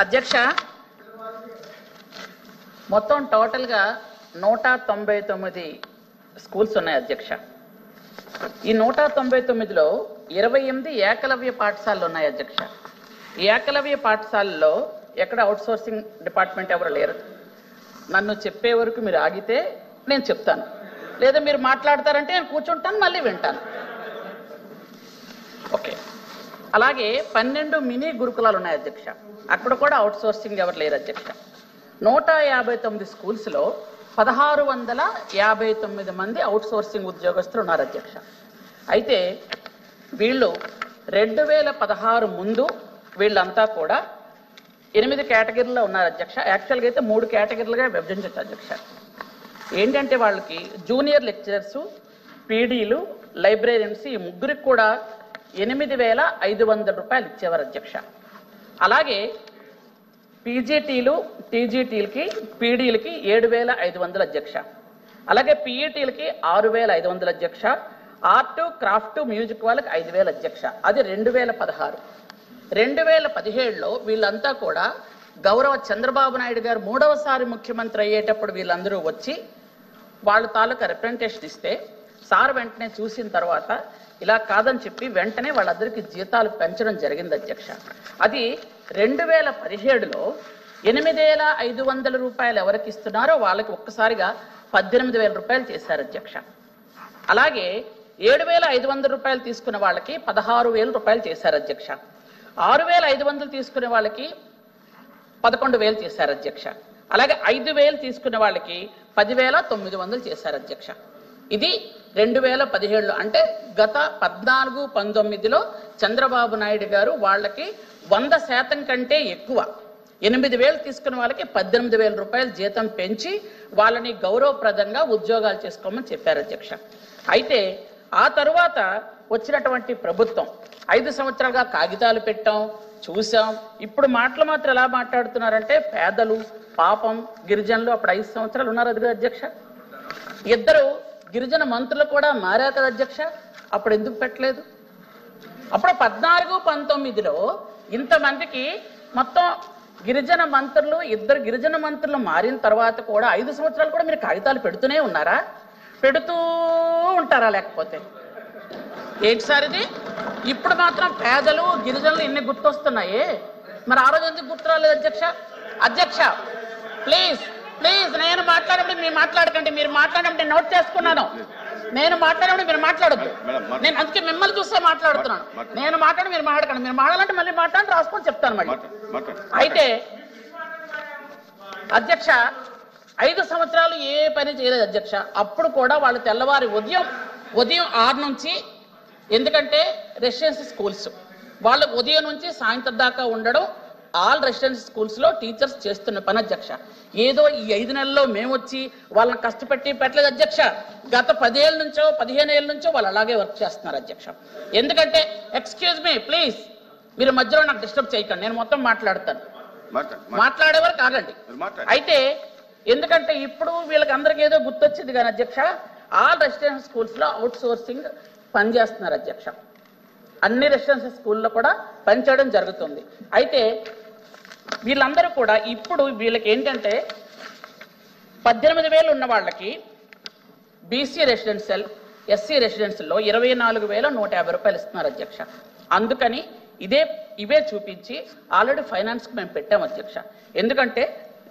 అధ్యక్ష, మొత్తం టోటల్గా 199 స్కూల్స్ ఉన్నాయి అధ్యక్ష. ఈ 199లో 28 ఏకలవ్య పాఠశాలలు ఉన్నాయి అధ్యక్ష. ఈ ఏకలవ్య పాఠశాలలో ఎక్కడ అవుట్సోర్సింగ్ డిపార్ట్మెంట్ ఎవరు లేరు. నన్ను చెప్పే వరకు మీరు ఆగితే నేను చెప్తాను, లేదా మీరు మాట్లాడతారంటే నేను కూర్చుంటాను, మళ్ళీ వింటాను. ఓకే. అలాగే 12 మినీ గురుకులాలు ఉన్నాయి అధ్యక్ష. అక్కడ కూడా అవుట్సోర్సింగ్ ఎవరు లేరు అధ్యక్ష. 159 స్కూల్స్లో 1659 మంది అవుట్సోర్సింగ్ ఉద్యోగస్తులు ఉన్నారు అధ్యక్ష. అయితే వీళ్ళు 2016 ముందు వీళ్ళంతా కూడా 8 కేటగిరీలో ఉన్నారు అధ్యక్ష. యాక్చువల్గా అయితే 3 కేటగిరీలుగా విభజించవచ్చు అధ్యక్ష. ఏంటంటే వాళ్ళకి జూనియర్ లెక్చరర్సు, పీడీలు, లైబ్రేరియన్స్ ఈ ముగ్గురికి కూడా 8,500 రూపాయలు ఇచ్చేవారు అధ్యక్ష. అలాగే పీజీటీలు, టీజీటీలకి, పీడీలకి 7,500 అధ్యక్ష. అలాగే పీఈటీలకి 6,500 అధ్యక్ష. ఆర్టు, క్రాఫ్ట్, మ్యూజిక్ వాళ్ళకి 5,000 అధ్యక్ష. అది 2016. 2017లో వీళ్ళంతా కూడా గౌరవ చంద్రబాబు నాయుడు గారు 3వసారి ముఖ్యమంత్రి అయ్యేటప్పుడు వీళ్ళందరూ వచ్చి వాళ్ళ తాలూకా రిప్రజెంటేషన్ ఇస్తే సార్ వెంటనే చూసిన తర్వాత ఇలా కాదని చెప్పి వెంటనే వాళ్ళందరికీ జీతాలు పెంచడం జరిగింది అధ్యక్ష. అది 2017లో 8,500 రూపాయలు ఎవరికి ఇస్తున్నారో వాళ్ళకి ఒక్కసారిగా 18,000 రూపాయలు చేశారు అధ్యక్ష. అలాగే 7,500 రూపాయలు తీసుకున్న వాళ్ళకి 16,000 రూపాయలు చేశారు అధ్యక్ష. 6,500 తీసుకునే వాళ్ళకి 11,000 చేశారు అధ్యక్ష. అలాగే 5,000 తీసుకున్న వాళ్ళకి 10,900 చేశారు అధ్యక్ష. ఇది 2017లో, అంటే గత 14-19లో చంద్రబాబు నాయుడు గారు వాళ్ళకి 100% కంటే ఎక్కువ 8,000 తీసుకున్న వాళ్ళకి 18,000 రూపాయలు జీతం పెంచి వాళ్ళని గౌరవప్రదంగా ఉద్యోగాలు చేసుకోమని చెప్పారు అధ్యక్ష. అయితే ఆ తరువాత వచ్చినటువంటి ప్రభుత్వం 5 సంవత్సరాలుగా కాగితాలు పెట్టాం, చూసాం. ఇప్పుడు మాటలు మాత్రం ఎలా మాట్లాడుతున్నారంటే పేదలు, పాపం, గిరిజనులు అప్పుడు 5 సంవత్సరాలు ఉన్నారు అది అధ్యక్ష. 2 గిరిజన మంత్రులు కూడా మారారు కదా అధ్యక్ష. అప్పుడు ఎందుకు పెట్టలేదు? అప్పుడు 14-19లో ఇంతమందికి మొత్తం గిరిజన మంత్రులు, 2 గిరిజన మంత్రులు మారిన తర్వాత కూడా 5 సంవత్సరాలు కూడా మీరు కాగితాలు పెడుతూనే ఉన్నారా? పెడుతూ ఉంటారా? లేకపోతే ఏంటి సార్ ఇది? ఇప్పుడు మాత్రం పేదలు, గిరిజనులు ఇన్ని గుర్తొస్తున్నాయి, మరి ఆ రోజు ఎందుకు గుర్తు రాలేదు అధ్యక్ష? అధ్యక్ష ప్లీజ్ ప్లీజ్, నేను మాట్లాడేప్పుడు మీరు మాట్లాడకండి. మీరు మాట్లాడేప్పుడు నేను నోట్ చేసుకున్నాను. నేను మాట్లాడేప్పుడు మీరు మాట్లాడొద్దు. నేను అందుకే మిమ్మల్ని చూస్తే మాట్లాడుతున్నాను. నేను మాట్లాడి మీరు మాట్లాడకండి. మీరు మాట్లాడాలంటే మళ్ళీ మాట్లాడి రాసుకొని చెప్తాను మళ్ళీ. అయితే అధ్యక్ష 5 సంవత్సరాలు ఏ పని చేయలేదు అధ్యక్ష. అప్పుడు కూడా వాళ్ళు తెల్లవారి ఉదయం 6 నుంచి, ఎందుకంటే రెసిడెన్సీ స్కూల్స్ వాళ్ళు ఉదయం నుంచి సాయంత్రం దాకా ఉండడం ఆల్ రెసిడెన్సీ స్కూల్స్లో టీచర్స్ చేస్తున్న పని అధ్యక్ష. ఏదో ఈ 5 నెలల్లో మేము వచ్చి వాళ్ళని కష్టపెట్టి పెట్టలేదు అధ్యక్ష. గత 10 ఏళ్ళ నుంచో 15 ఏళ్ళ నుంచో వాళ్ళు అలాగే వర్క్ చేస్తున్నారు అధ్యక్ష. ఎందుకంటే ఎక్స్క్యూజ్ మీ ప్లీజ్, మీరు మధ్యలో నాకు డిస్టర్బ్ చేయకండి, నేను మొత్తం మాట్లాడతాను. మాట్లాడే వరకు ఆగండి. అయితే ఎందుకంటే ఇప్పుడు వీళ్ళకి అందరికీ ఏదో గుర్తొచ్చింది కానీ అధ్యక్ష, ఆల్ రెసిడెన్షియల్ స్కూల్స్లో అవుట్సోర్సింగ్ పనిచేస్తున్నారు అధ్యక్ష. అన్ని రెసిడెన్షియల్ స్కూల్లో కూడా పనిచేయడం జరుగుతుంది. అయితే వీళ్ళందరూ కూడా ఇప్పుడు వీళ్ళకి ఏంటంటే 18,000 ఉన్న వాళ్ళకి బీసీ రెసిడెన్షియల్, ఎస్సీ రెసిడెన్షియల్లో 24,150 రూపాయలు ఇస్తున్నారు అధ్యక్ష. అందుకని ఇవే చూపించి ఆల్రెడీ ఫైనాన్స్కి మేము పెట్టాం అధ్యక్ష. ఎందుకంటే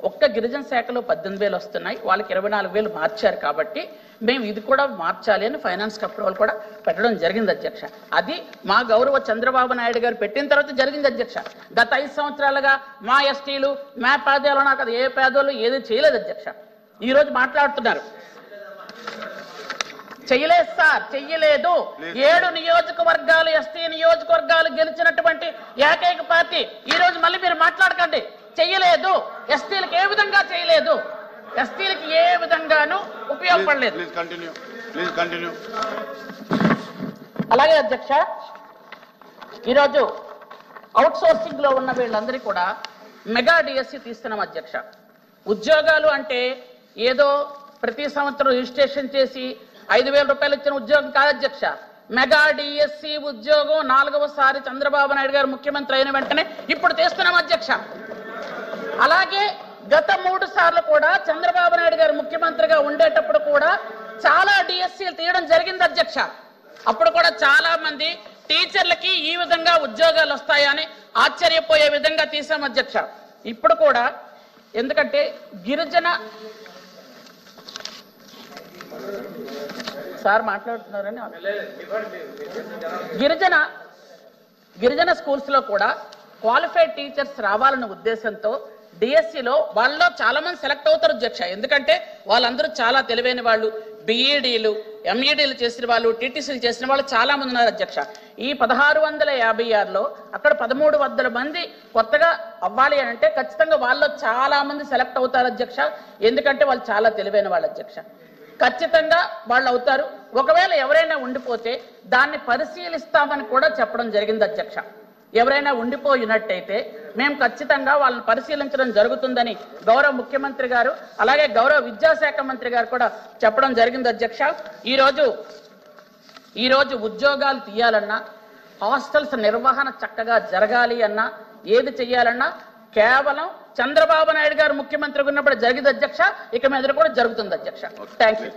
ఒక్క గిరిజన శాఖలో 18,000 వస్తున్నాయి, వాళ్ళకి 24,000 మార్చారు కాబట్టి మేము ఇది కూడా మార్చాలి అని ఫైనాన్స్ అప్రూవల్ కూడా పెట్టడం జరిగింది అధ్యక్ష. అది మా గౌరవ చంద్రబాబు నాయుడు గారు పెట్టిన తర్వాత జరిగింది అధ్యక్ష. గత 5 సంవత్సరాలుగా మా ఎస్టీలు, మా పేదలు, నాకు అది ఏ పేదోళ్ళు ఏది చేయలేదు అధ్యక్ష. ఈరోజు మాట్లాడుతున్నారు చెయ్యలేదు సార్, చెయ్యలేదు. 7 నియోజకవర్గాలు ఎస్టీ నియోజకవర్గాలు గెలిచినటువంటి ఏకైక పార్టీ. ఈరోజు మళ్ళీ మీరు మాట్లాడకండి. చెయ్యలేదు, ఎస్టీలకు ఏ విధంగా చేయలేదు, ఎస్టీలకి ఏ విధంగానూ ఉపయోగపడలేదు. అలాగే అధ్యక్ష, ఈరోజు అవుట్సోర్సింగ్ లో ఉన్న వీళ్ళందరికీ కూడా మెగా డిఎస్సి తీస్తున్నాం అధ్యక్ష. ఉద్యోగాలు అంటే ఏదో ప్రతి సంవత్సరం రిజిస్ట్రేషన్ చేసి 5,000 రూపాయలు ఇచ్చిన ఉద్యోగం కాదు అధ్యక్ష. మెగా డిఎస్సి ఉద్యోగం 4వసారి చంద్రబాబు నాయుడు గారు ముఖ్యమంత్రి అయిన వెంటనే ఇప్పుడు తీస్తున్నాం అధ్యక్ష. అలాగే గత 3 సార్లు కూడా చంద్రబాబు నాయుడు గారు ముఖ్యమంత్రిగా ఉండేటప్పుడు కూడా చాలా డిఎస్సీలు తీయడం జరిగింది అధ్యక్ష. అప్పుడు కూడా చాలా మంది టీచర్లకి ఈ విధంగా ఉద్యోగాలు వస్తాయని ఆశ్చర్యపోయే విధంగా తీసాం అధ్యక్ష. ఇప్పుడు కూడా ఎందుకంటే సార్ మాట్లాడుతున్నారని గిరిజన స్కూల్స్ లో కూడా క్వాలిఫైడ్ టీచర్స్ రావాలన్న ఉద్దేశంతో డిఎస్సిలో వాళ్ళలో చాలా మంది సెలెక్ట్ అవుతారు అధ్యక్ష. ఎందుకంటే వాళ్ళందరూ చాలా తెలివైన వాళ్ళు, బిఈడీలు ఎంఈడీలు చేసిన వాళ్ళు, టీటీసీలు చేసిన వాళ్ళు చాలా మంది ఉన్నారు అధ్యక్ష. ఈ 1656లో అక్కడ 1300 మంది కొత్తగా అవ్వాలి అని అంటే ఖచ్చితంగా వాళ్ళలో చాలా మంది సెలెక్ట్ అవుతారు అధ్యక్ష. ఎందుకంటే వాళ్ళు చాలా తెలివైన వాళ్ళు అధ్యక్ష. ఖచ్చితంగా వాళ్ళు అవుతారు. ఒకవేళ ఎవరైనా ఉండిపోతే దాన్ని పరిశీలిస్తామని కూడా చెప్పడం జరిగింది అధ్యక్ష. ఎవరైనా ఉండిపోయినట్టయితే మేము ఖచ్చితంగా వాళ్ళని పరిశీలించడం జరుగుతుందని గౌరవ ముఖ్యమంత్రి గారు అలాగే గౌరవ విద్యాశాఖ మంత్రి గారు కూడా చెప్పడం జరిగింది అధ్యక్ష. ఈరోజు ఉద్యోగాలు తీయాలన్నా, హాస్టల్స్ నిర్వహణ చక్కగా జరగాలి అన్నా, ఏది చెయ్యాలన్నా కేవలం చంద్రబాబు నాయుడు గారు ముఖ్యమంత్రిగా ఉన్నప్పుడు జరిగింది అధ్యక్ష. ఇక మీద కూడా జరుగుతుంది అధ్యక్ష. Thank you.